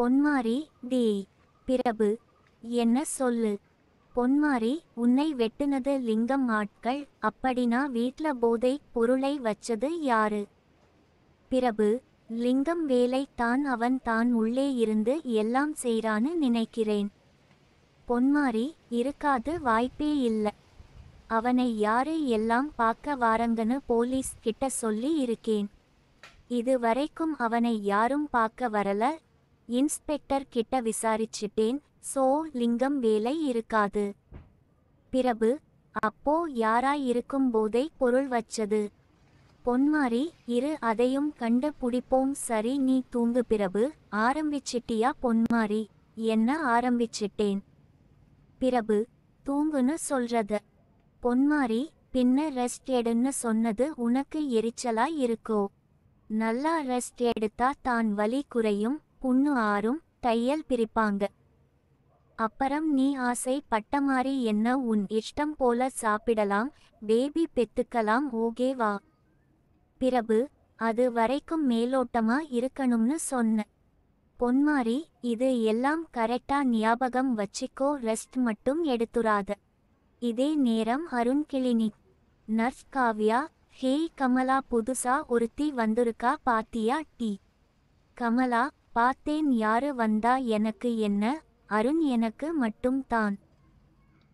பொன்மாரி. டேய் பிரபு, என்ன சொல்லு. பொன்மாரி, உன்னை வெட்டுனது லிங்கம் ஆட்கள். அப்படினா வீட்ல போதை பொருளை வச்சது யாரு? பிரபு, லிங்கம் வேலை தான். அவன் தான் உள்ளே இருந்து எல்லாம் செய்றான்னு நினைக்கிறேன். பொன்மாரி, இருக்காது, வாய்ப்பே இல்ல. அவனை யாரு எல்லாம் பார்க்க வாரங்கன்னு போலீஸ் கிட்ட சொல்லி இருக்கேன். இது வரைக்கும் அவனை யாரும் பார்க்க வரல. இன்ஸ்பெக்டர் கிட்ட விசாரிச்சிட்டேன். சோ லிங்கம் வேலை இருக்காது. பிரபு, அப்போ யாரா இருக்கும் போதை பொருள் வச்சது? பொன்மாரி, இரு, அதையும் கண்டு புடிப்போம். சரி, நீ தூங்கு. பிரபு, ஆரம்பிச்சிட்டியா? பொன்மாரி, என்ன ஆரம்பிச்சிட்டேன். பிரபு, தூங்குன்னு சொல்றத. பொன்மாரி, பின்ன ரெஸ்ட் எடுன்னு சொன்னது உனக்கு எரிச்சலா இருக்கோ? நல்லா ரெஸ்ட் எடுத்தா தான் வலி குறையும், புண்ணு ஆறும், தையல் பிரிப்பாங்க. அப்புறம் நீ ஆசை பட்டமாரி என்ன உன் இஷ்டம் போல சாப்பிடலாம், பேபி பெத்துக்கலாம். ஓகேவா? பிரபு, அது வரைக்கும் மேலோட்டமா இருக்கணும்னு சொன்ன. பொன்மாரி, இது எல்லாம் கரெக்டா ஞாபகம் வச்சிக்கோ. ரெஸ்ட் மட்டும் எடுத்துராத. இதே நேரம் Arun clinic. Nurse Kavya. Hey Kamala, புதுசா ஒருத்தி வந்திருக்கா பாத்தியா? டி. கமலா, பார்த்தேன். யாரு வந்தா? எனக்கு என்ன, அருண் எனக்கு மட்டும் தான்.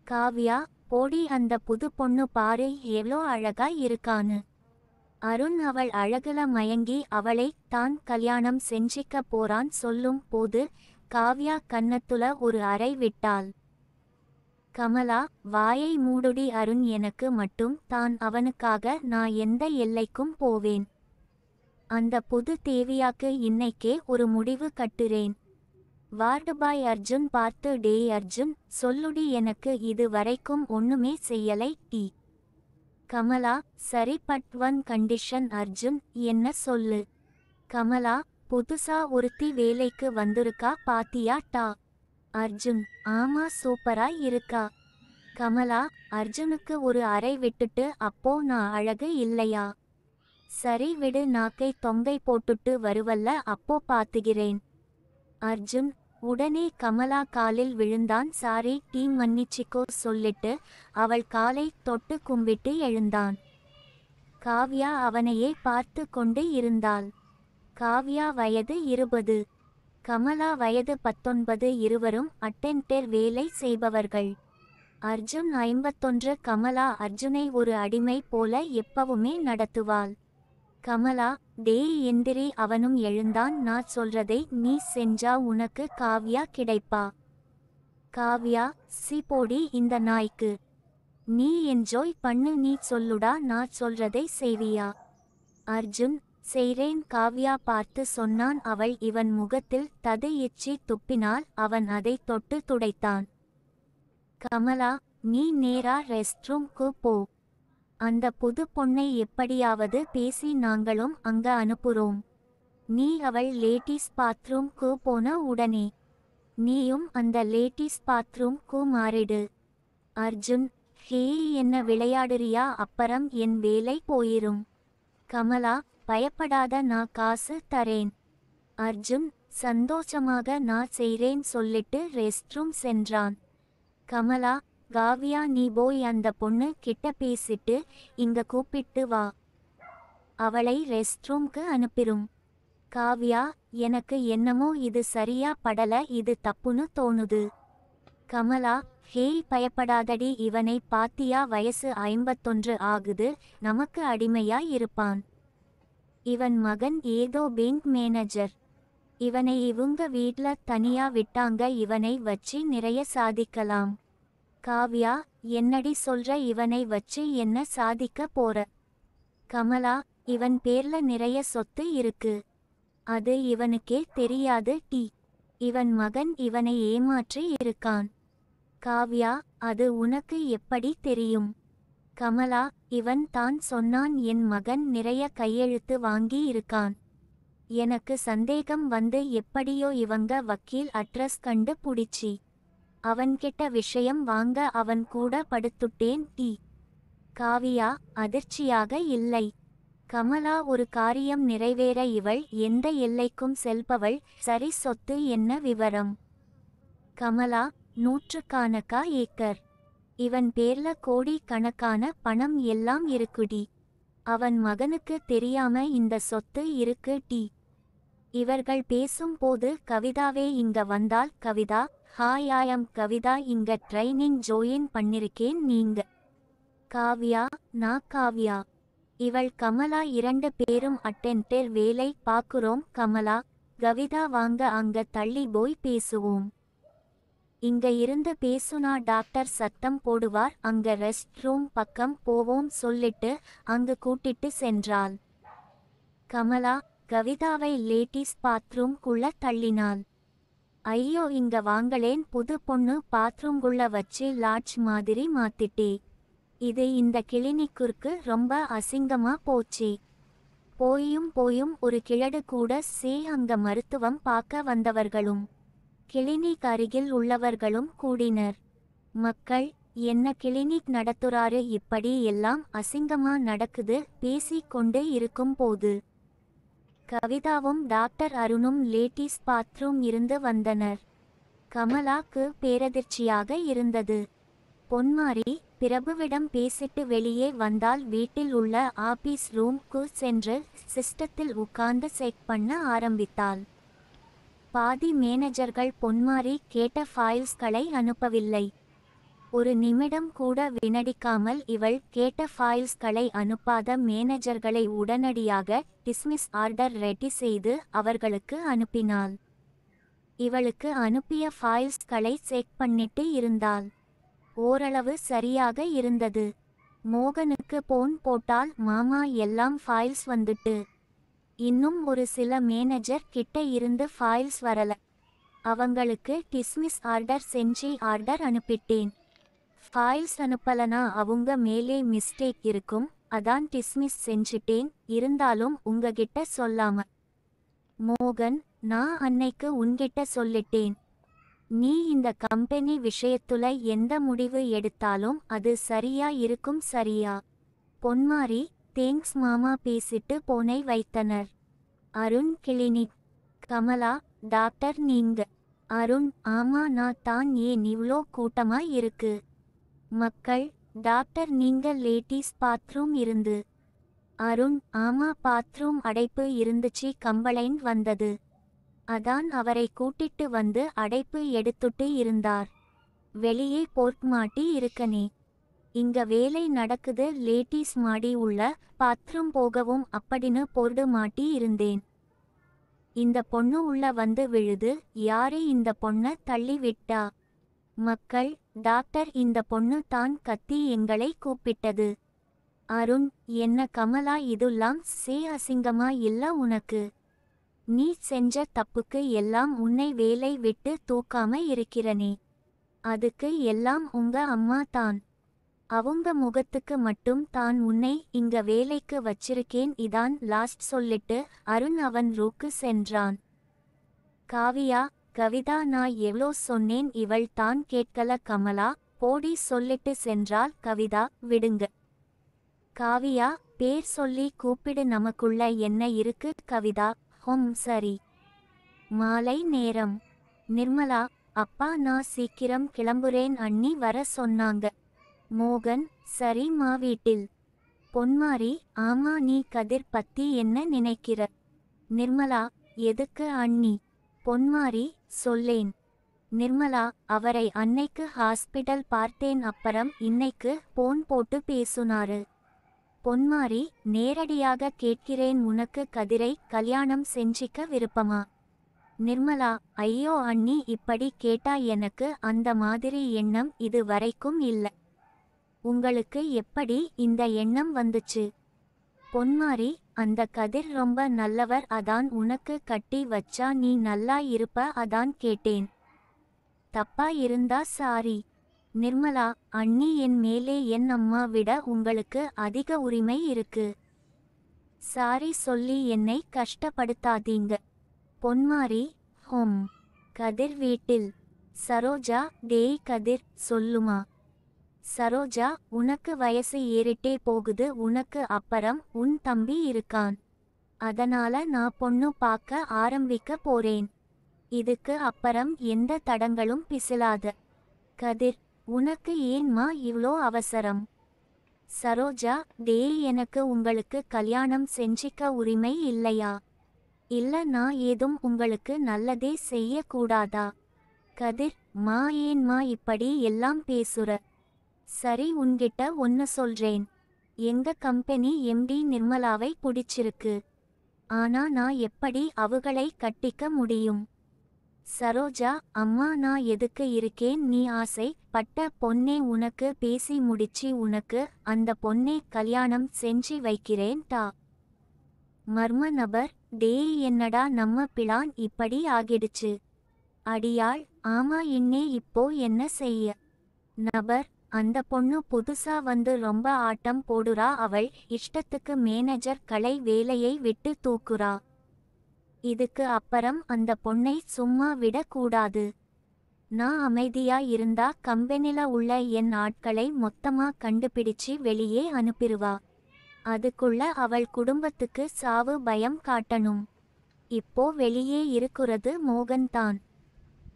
காவ்யா, போடி, அந்த புது பொண்ணு பாரு எவ்ளோ அழகா இருக்கான்னு. அருண் அவள் அழகுல மயங்கி அவளை தான் கல்யாணம் செஞ்சிக்க போறான் சொல்லும் போது காவ்யா கன்னத்துல ஒரு அறை விட்டாள். கமலா, வாயை மூடுடி. அருண் எனக்கு மட்டும் தான். அவனுக்காக நான் எந்த எல்லைக்கும் போவேன். அந்த புது தேவியாக்கு இன்னைக்கே ஒரு முடிவு கட்டுறேன். வார்டுபாய் அர்ஜுன் பார்த்து, டேய் அர்ஜுன், சொல்லுடி. எனக்கு இது வரைக்கும் ஒண்ணுமே செய்யலை. டி. கமலா, சரி, பட் ஒன் கண்டிஷன். அர்ஜுன், என்ன சொல்லு. கமலா, புதுசா ஒருத்தி வேலைக்கு வந்திருக்கா பாத்தியா? டா. அர்ஜுன், ஆமா, சூப்பரா இருக்கா. கமலா, அர்ஜுனுக்கு ஒரு அறை விட்டுட்டு அப்போ நான் அழகு இல்லையா? சரி விடு, நாக்கை தொங்கை போட்டுட்டு வருவல்ல, அப்போ பாத்துகிறேன். அர்ஜுன் உடனே கமலா காலில் விழுந்தான். சாரி டீ, மன்னிச்சிக்கோ சொல்லிட்டு அவள் காலை தொட்டு கும்பிட்டு எழுந்தான். காவ்யா அவனையே பார்த்து கொண்டு இருந்தாள். காவ்யா வயது 20, கமலா வயது 19. இருவரும் அட்டெண்டர் வேலை செய்பவர்கள். அர்ஜுன் 51. கமலா அர்ஜுனை ஒரு அடிமை போல எப்பவுமே நடத்துவாள். கமலா, டேய் எந்திரி. அவனும் எழுந்தான். நான் சொல்றதை நீ செஞ்சா உனக்கு காவ்யா கிடைப்பா. காவ்யா, சி போடி இந்த நாய்க்கு. நீ என்ஜாய் பண்ணு. நீ சொல்லுடா, நான் சொல்றதை செய்வியா? அர்ஜுன், செய்றேன். காவ்யா பார்த்து சொன்னான். அவள் இவன் முகத்தில் தது எச்சி துப்பினாள். அவன் அதை தொட்டு துடைத்தான். கமலா, நீ நேரா ரெஸ்ட் ரூம்க்கு போ. அந்த புது பொண்ணை எப்படியாவது பேசி நாங்களும் அங்க அனுப்புறோம். நீ அவள் லேட்டீஸ் பாத்ரூம்க்கு போன உடனே நீயும் அந்த லேட்டீஸ் பாத்ரூம்க்கு மாறிடு. அர்ஜுன், ஹே, என்ன விளையாடுறியா? அப்பறம் என் வேலை போயிரும். கமலா, பயப்படாத, நான் காசு தரேன். அர்ஜுன், சந்தோஷமாக நான் செய்றேன் சொல்லிட்டு ரெஸ்ட் ரூம் சென்றான். கமலா, காவ்யா, நீ போய் அந்த பொண்ணு கிட்ட பேசிட்டு இங்க கூப்பிட்டு வா. அவளை ரெஸ்ட் ரூம்க்கு அனுப்பிரும். காவ்யா, எனக்கு என்னமோ இது சரியா படல. இது தப்புன்னு தோணுது. கமலா, ஹேய், பயப்படாதடி. இவனை பாத்தியா? வயசு 51 ஆகுது. நமக்கு அடிமையா இருப்பான். இவன் மகன் ஏதோ பேங்க் மேனேஜர். இவனை இவுங்க வீட்ல தனியா விட்டாங்க. இவனை வச்சு நிறைய சாதிக்கலாம். காவ்யா, என்னடி சொல்ற? இவனை வச்சு என்ன சாதிக்க போற? கமலா, இவன் பேர்ல நிறைய சொத்து இருக்கு. அது இவனுக்கே தெரியாது. டி. இவன் மகன் இவனை ஏமாற்றி இருக்கான். காவ்யா, அது உனக்கு எப்படி தெரியும்? கமலா, இவன் தான் சொன்னான். என் மகன் நிறைய கையெழுத்து வாங்கி இருக்கான். எனக்கு சந்தேகம் வந்து எப்படியோ இவங்க வக்கீல் அட்ரஸ் கண்டு புடிச்சி அவன்கிட்ட விஷயம் வாங்க அவன் கூட படுத்துட்டேன். டி. காவியா, அதிர்ச்சியாக இல்லை. கமலா ஒரு காரியம் நிறைவேற இவள் எந்த எல்லைக்கும் செல்பவள். சரி, சொத்து என்ன விவரம்? கமலா, நூற்றுக்கணக்கா ஏக்கர். இவன் பேர்ல கோடி கணக்கான பணம் எல்லாம் இருக்குடி. அவன் மகனுக்கு தெரியாம இந்த சொத்து இருக்கு டி. இவர்கள் பேசும் போது கவிதாவே இங்க வந்தால். கவிதா, ஹாய், ஐ அம் கவிதா, இங்க ட்ரைனிங் ஜோயின் பண்ணிருக்கேன். நீங்க? காவ்யா, நான் காவ்யா. இவள் கமலா. 2 பேரும் அட்டெண்டர் வேலை பாக்குறோம். கமலா, கவிதா வாங்க அங்க தள்ளி போய் பேசுவோம். இங்க இருந்து பேசுனா டாக்டர் சத்தம் போடுவார். அங்க ரெஸ்ட் ரூம் பக்கம் போவோம் சொல்லிட்டு அங்கு கூட்டிட்டு சென்றாள். கமலா கவிதாவை லேடீஸ் பாத்ரூம் குள்ள தள்ளினாள். ஐயோ, இங்க வாங்களேன், புது பொண்ணு பாத்ரூம்குள்ள வச்சு லாட்ஜ் மாதிரி மாத்திட்டே. இது இந்த கிளினிக்குருக்கு ரொம்ப அசிங்கமா போச்சே. போயும் ஒரு கிழடு கூட சே. அங்க மருத்துவம் பார்க்க வந்தவர்களும் கிளினிக் அருகில் உள்ளவர்களும் கூடினர். மக்கள், என்ன கிளினிக் நடத்துறாரு, இப்படி எல்லாம் அசிங்கமா நடக்குது. பேசிக் கொண்டு இருக்கும் போது கவிதாவும் டாக்டர் அருணும் லேடீஸ் பாத்ரூம் இருந்து வந்தனர். கமலாக்கு பேரதிர்ச்சியாக இருந்தது. பொன்மாரி பிரபுவிடம் பேசிட்டு வெளியே வந்தால் வீட்டில் உள்ள ஆபீஸ் ரூம்க்கு சென்று சிஸ்டத்தில் உட்கார்ந்து செக் பண்ண ஆரம்பித்தாள். பாதி மேனேஜர்கள் பொன்மாரி கேட்ட ஃபைல்ஸ்களை அனுப்பவில்லை. ஒரு நிமிடம் கூட வினடிக்காமல் இவள் கேட்ட ஃபைல்ஸ்களை அனுப்பாத மேனேஜர்களை உடனடியாக டிஸ்மிஸ் ஆர்டர் ரெடி செய்து அவர்களுக்கு அனுப்பினாள். இவளுக்கு அனுப்பிய ஃபைல்ஸ்களை செக் பண்ணிட்டு இருந்தாள். ஓரளவு சரியாக இருந்தது. மோகனுக்கு போன் போட்டால், மாமா எல்லாம் ஃபைல்ஸ் வந்துட்டு. இன்னும் ஒரு சில மேனேஜர் கிட்ட இருந்து ஃபைல்ஸ் வரல. அவங்களுக்கு டிஸ்மிஸ் ஆர்டர் செஞ்சு ஆர்டர் அனுப்பிட்டேன். ஃபைல்ஸ் அனுப்பலனா அவங்க மேலே மிஸ்டேக் இருக்கும், அதான் டிஸ்மிஸ் செஞ்சிட்டேன். இருந்தாலும் உங்ககிட்ட சொல்லாம. மோகன், நான் அன்னைக்கு உன்கிட்ட சொல்லிட்டேன். நீ இந்த கம்பெனி விஷயத்துல எந்த முடிவு எடுத்தாலும் அது சரியா இருக்கும். சரியா? பொன்மாரி, தேங்க்ஸ் மாமா பேசிட்டு போனை வைத்தனர். அருண் கிளினிக். கமலா, டாக்டர் நீங்க? அருண், ஆமா நான் தான். ஏன் இவ்ளோ கூட்டமா இருக்கு? மக்கள், டாக்டர் நீங்க லேடீஸ் பாத்ரூம் இருந்து? அருண், ஆமா பாத்ரூம் அடைப்பு இருந்துச்சு, கம்ப்ளைண்ட் வந்தது. அதான் அவரை கூட்டிட்டு வந்து அடைப்பு எடுத்துட்டு இருந்தார். வெளியே போர்ட் மாட்டி இருக்கனே. இங்க வேலை நடக்குது, லேடீஸ் மாடி உள்ள பாத்ரூம் போகவும் அப்படின்னு போர்டு மாட்டி இருந்தேன். இந்த பொண்ணு உள்ள வந்து விழுது. யாரு இந்த பொண்ண தள்ளி விட்டா? மக்கள், டாக்டர் இந்த பொண்ணு தான் கத்தி எங்களை கூப்பிட்டது. அருண், என்ன கமலா, இதுல்லாம் சே அசிங்கமா இல்ல உனக்கு? நீ செஞ்ச தப்புக்கு எல்லாம் உன்னை வேலை விட்டு தூக்காம இருக்கிறனே. அதுக்கு எல்லாம் உங்க அம்மா தான். அவங்க முகத்துக்கு மட்டும் தான் உன்னை இங்க வேலைக்கு வச்சிருக்கேன். இதான் லாஸ்ட் சொல்லிட்டு அருண் அவன் ரூக்கு சென்றான். காவியா, கவிதா, நான் எவ்ளோ சொன்னேன், இவள் தான் கேட்கல. கமலா, போடி சொல்லிட்டு சென்றாள். கவிதா, விடுங்க. காவியா, பேர் சொல்லி கூப்பிடு, நமக்குள்ள என்ன இருக்கு? கவிதா, சரி. மாலை நேரம். நிர்மலா, அப்பா நான் சீக்கிரம் கிளம்புறேன், அண்ணி வர சொன்னாங்க. மோகன், சரிம்மா. வீட்டில்? பொன்மாரி, ஆமா. நீ கதிர் பத்தி என்ன நினைக்கிற? நிர்மலா, எதுக்கு அண்ணி? பொன்மாரி, சொல்லேன். நிர்மலா, அவரை அன்னைக்கு ஹாஸ்பிடல் பார்த்தேன், அப்புறம் இன்னைக்கு போன் போட்டு பேசுனாரு. பொன்மாரி, நேரடியாக கேட்கிறேன், உனக்கு கதிரை கல்யாணம் செஞ்சிக்க விருப்பமா? நிர்மலா, ஐயோ அண்ணி, இப்படி கேட்டா எனக்கு அந்த மாதிரி எண்ணம் இது வரைக்கும் இல்ல. உங்களுக்கு எப்படி இந்த எண்ணம் வந்துச்சு? பொன்மாரி, அந்த கதிர் ரொம்ப நல்லவர், அதான் உனக்கு கட்டி வச்சா நீ நல்லா இருப்ப, அதான் கேட்டேன். தப்பா இருந்தா சாரி. நிர்மலா, அண்ணி, என் மேலே என் அம்மா விட உங்களுக்கு அதிக உரிமை இருக்கு. சாரி சொல்லி என்னை கஷ்டப்படுத்தாதீங்க. பொன்மாரி, கதிர் வீட்டில்? சரோஜா, டேய் கதிர், சொல்லுமா. சரோஜா, உனக்கு வயசு ஏறிட்டே போகுது. உனக்கு அப்பறம் உன் தம்பி இருக்கான். அதனால நான் பொண்ணு பார்க்க ஆரம்பிக்க போறேன். இதுக்கு அப்பறம் எந்த தடங்களும் பிசிலாத. கதிர், உனக்கு ஏன்மா இவ்ளோ அவசரம்? சரோஜா, டேய், எனக்கு உங்களுக்கு கல்யாணம் செஞ்சிக்க உரிமை இல்லையா? இல்ல நான் ஏதும் உங்களுக்கு நல்லதே செய்ய கூடாதா? கதிர், மா ஏன்மா இப்படி எல்லாம் பேசுற? சரி, உன்கிட்ட ஒன்னு சொல்றேன். எங்க கம்பெனி எம்டி நிர்மலாவை பிடிச்சிருக்கு. ஆனா நான் எப்படி அவகளை கட்டிக்க முடியும்? சரோஜா, அம்மா நான் எதுக்கு இருக்கேன்? நீ ஆசை பட்ட பொண்ணே உனக்கு பேசி முடிச்சு உனக்கு அந்த பொண்ணே கல்யாணம் செஞ்சு வைக்கிறேன் டா. மர்ம நபர், டேய், என்னடா நம்ம பிளான் இப்படி ஆகிடுச்சு? அடியாள், ஆமா, இன்னே இப்போ என்ன செய்ய? நபர், அந்த பொண்ணு புதுசா வந்து ரொம்ப ஆட்டம் போடுறா. அவள் இஷ்டத்துக்கு மேனேஜர் கலை வேலையை விட்டு தூக்குறா. இதுக்கு அப்பறம் அந்த பொண்ணை சும்மா விட கூடாது. நான் அமைதியா இருந்தா கம்பெனில உள்ள என் ஆட்களை மொத்தமா கண்டுபிடிச்சு வெளியே அனுப்பிடுவா. அதுக்குள்ள அவள் குடும்பத்துக்கு சாவு பயம் காட்டணும். இப்போ வெளியே இருக்கிறது மோகன் தான்.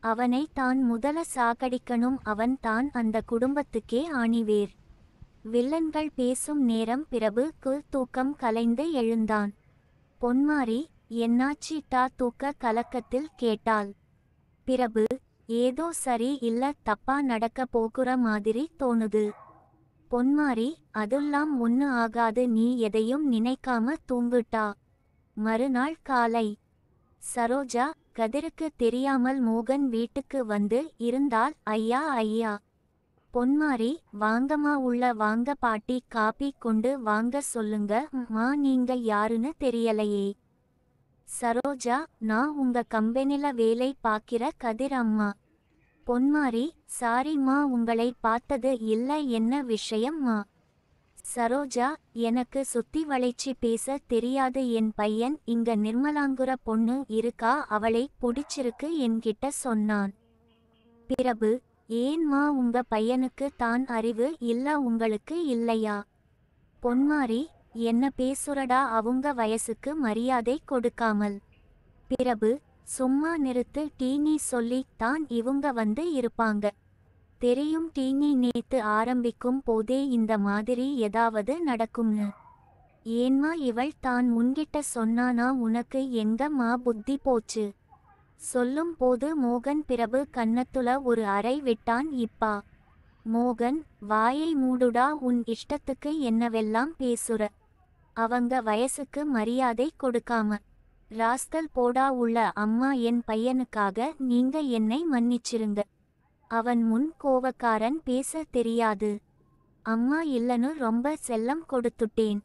அவனை தான் முதல சாகடிக்கணும். அவன் தான் அந்த குடும்பத்துக்கே ஆணிவேர். வில்லன்கள் பேசும் நேரம். பிரபுக்கு தூக்கம் கலைந்து எழுந்தான். பொன்மாரி, என்னாச்சி டா? தூக்க கலக்கத்தில் கேட்டாள். பிரபு, ஏதோ சரி இல்ல, தப்பா நடக்க போகுற மாதிரி தோணுது. பொன்மாரி, அதெல்லாம் ஒண்ணு ஆகாது, நீ எதையும் நினைக்காம தூங்குட்டா. மறுநாள் காலை. சரோஜா, கதிருக்கு தெரியாமல் மோகன் வீட்டுக்கு வந்து இருந்தால். ஐயா ஐயா. பொன்மாரி, வாங்கம்மா, உள்ள வாங்க. பாட்டி காப்பி கொண்டு வாங்க சொல்லுங்க. மா, நீங்க யாருன்னு தெரியலையே. சரோஜா, நான் உங்க கம்பெனில வேலை பாக்கிற கதிர் அம்மா. பொன்மாரி, சாரிம்மா, உங்களை பார்த்தது இல்ல. என்ன விஷயம்மா? சரோஜா, எனக்கு சுத்தி வளைச்சி பேச தெரியாது. என் பையன் இங்க நிர்மலாங்குற பொண்ணு இருக்கா, அவளை புடிச்சிருக்கு என்கிட்ட சொன்னான். பிரபு, ஏன்மா, உங்க பையனுக்கு தான் அறிவு இல்ல, உங்களுக்கு இல்லையா? பொன்மாரி, என்ன பேசுறடா? அவங்க வயசுக்கு மரியாதை கொடுக்காமல். பிரபு, சும்மா நிறுத்து. டீனி சொல்லி தான் இவங்க வந்து இருப்பாங்க. தெரியும் டீனி, நேத்து ஆரம்பிக்கும் போதே இந்த மாதிரி ஏதாவது நடக்கும்னு. ஏன்மா, இவள் தான் உன்கிட்ட சொன்னானா? உனக்கு எங்க மா புத்தி போச்சு? சொல்லும் போது மோகன் பிரபு கன்னத்துல ஒரு அறை விட்டான். இப்பா. மோகன், வாயை மூடுடா. உன் இஷ்டத்துக்கு என்னவெல்லாம் பேசுற. அவங்க வயசுக்கு மரியாதை கொடுக்காம. ராஸ்கல் போடா உள்ள. அம்மா, என் பையனுக்காக நீங்க என்னை மன்னிச்சிருங்க. அவன் முன் கோவக்காரன், பேச தெரியாது. அம்மா இல்லன்னு ரொம்ப செல்லம் கொடுத்துட்டேன்.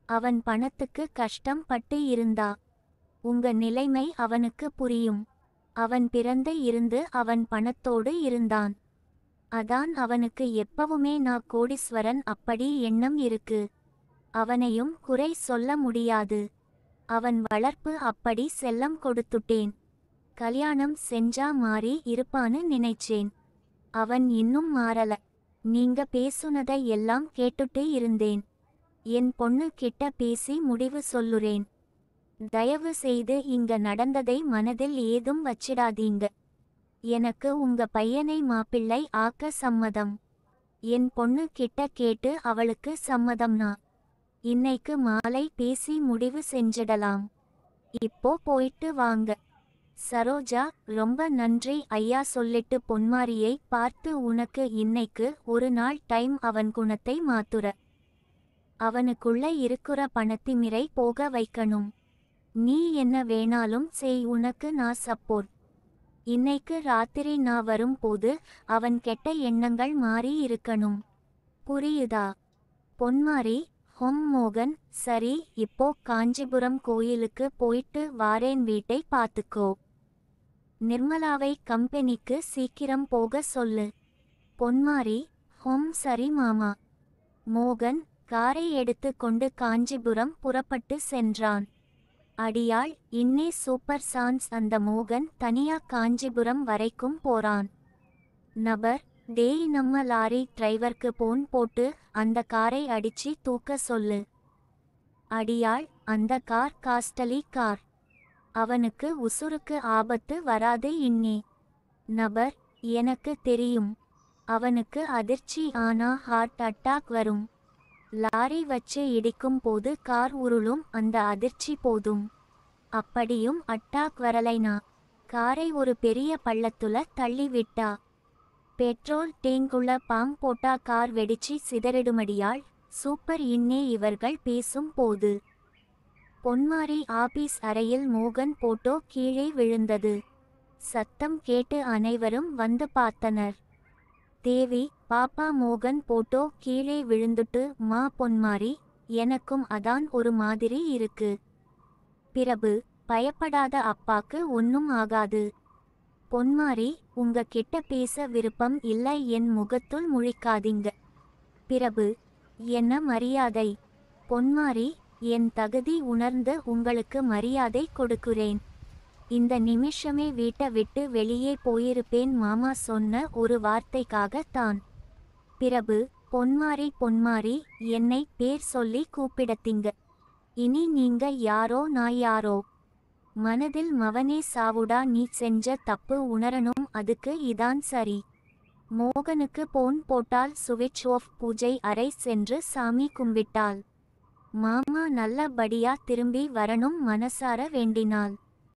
அவன் பணத்துக்கு கஷ்டம் பட்டு இருந்தா. உங்க நிலைமை அவனுக்கு புரியும். அவன் பிறந்து இருந்து அவன் பணத்தோடு இருந்தான். அதான் அவனுக்கு எப்பவுமே நான் கோடீஸ்வரன் அப்படி எண்ணம் இருக்கு. அவனையும் குறை சொல்ல முடியாது. அவன் வளர்ப்பு அப்படி செல்லம் கொடுத்துட்டேன். கல்யாணம் செஞ்சா மாறி இருப்பான்னு நினைச்சேன். அவன் இன்னும் மாறல. நீங்க பேசுனதை எல்லாம் கேட்டுட்டு இருந்தேன். என் பொண்ணு கிட்ட பேசி முடிவு சொல்லுறேன். தயவு செய்து இங்க நடந்ததை மனதில் ஏதும் வச்சிடாதீங்க. எனக்கு உங்க பையனை மாப்பிள்ளை ஆக்க சம்மதம். என் பொண்ணு கிட்ட கேட்டு அவளுக்கு சம்மதம்னா இன்னைக்கு மாலை பேசி முடிவு செஞ்சிடலாம். இப்போ போயிட்டு வாங்க. சரோஜா, ரொம்ப நன்றி ஐயா சொல்லிட்டு பொன்மாரியை பார்த்து, உனக்கு இன்னைக்கு ஒரு நாள் டைம். அவன் குணத்தை மாத்துற. அவனுக்குள்ள இருக்கிற பணத்திமிரை போக வைக்கணும். நீ என்ன வேணாலும் செய், உனக்கு நான் சப்போர்ட். இன்னைக்கு ராத்திரி நான் வரும் போது அவன் கெட்ட எண்ணங்கள் மாறி இருக்கணும். புரியுதா? பொன்மாரி, மோகன், சரி, இப்போ காஞ்சிபுரம் கோயிலுக்கு போயிட்டு வாரேன். வீட்டை பார்த்துக்கோ. நிர்மலாவை கம்பெனிக்கு சீக்கிரம் போக சொல்லு. பொன்மாரி, சரி மாமா. மோகன் காரை எடுத்து கொண்டு காஞ்சிபுரம் புறப்பட்டு சென்றான். அடியாள், இன்னே சூப்பர் சான்ஸ். அந்த மோகன் தனியா காஞ்சிபுரம் வரைக்கும் போறான். நபர், டேய், நம்ம லாரி டிரைவர்க்கு போன் போட்டு அந்த காரை அடிச்சு தூக்க சொல்லு. அடியாள், அந்த கார் காஸ்டலி கார். அவனுக்கு உசுருக்கு ஆபத்து வராது இன்னே. நபர்: எனக்கு தெரியும். அவனுக்கு அதிர்ச்சி ஆனா ஹார்ட் அட்டாக் வரும். லாரி வச்சு இடிக்கும் போது கார் உருளும், அந்த அதிர்ச்சி போதும். அப்படியும் அட்டாக் வரலைனா காரை ஒரு பெரிய பள்ளத்துல தள்ளி விட்டா, பெட்ரோல் டேங்குள்ள பாம் போட்டா கார் வெடிச்சி சிதறிடுமடியாள். சூப்பர். இன்னே இவர்கள் பேசும் போது பொன்மாரி ஆபீஸ் அறையில் மோகன் போட்டோ கீழே விழுந்தது. சத்தம் கேட்டு அனைவரும் வந்து பார்த்தனர். தேவி: பாப்பா, மோகன் போட்டோ கீழே விழுந்துட்டு. மா பொன்மாரி: எனக்கும் அதான் ஒரு மாதிரி இருக்கு. பிரபு: பயப்படாத, அப்பாக்கு ஒன்னும் ஆகாது. பொன்மாரி: உங்க கிட்ட பேச விருப்பம் இல்லை, என் முகத்துள் முழிக்காதீங்க. பிரபு: என்ன மரியாதை? பொன்மாரி: என் தகுதி உணர்ந்து உங்களுக்கு மரியாதை கொடுக்குறேன். இந்த நிமிஷமே வீட்டை விட்டு வெளியே போயிருப்பேன் மாமா சொன்ன ஒரு வார்த்தைக்காக தான். பிரபு: பொன்மாரி பொன்மாரி, என்னை பேர் சொல்லி கூப்பிடத்தீங்க. இனி நீங்க யாரோ நான் யாரோ. மனதில் மவனே சாவுடா, நீ செஞ்ச தப்பு உணரணும், அதுக்கு இதான் சரி. மோகனுக்கு போன் போட்டால் சுவிட்ச் ஆஃப். பூஜை அறை சென்று சாமி கும்பிட்டாள். மாமா நல்லபடியா திரும்பி வரணும் மனசார வேண்டினாள்.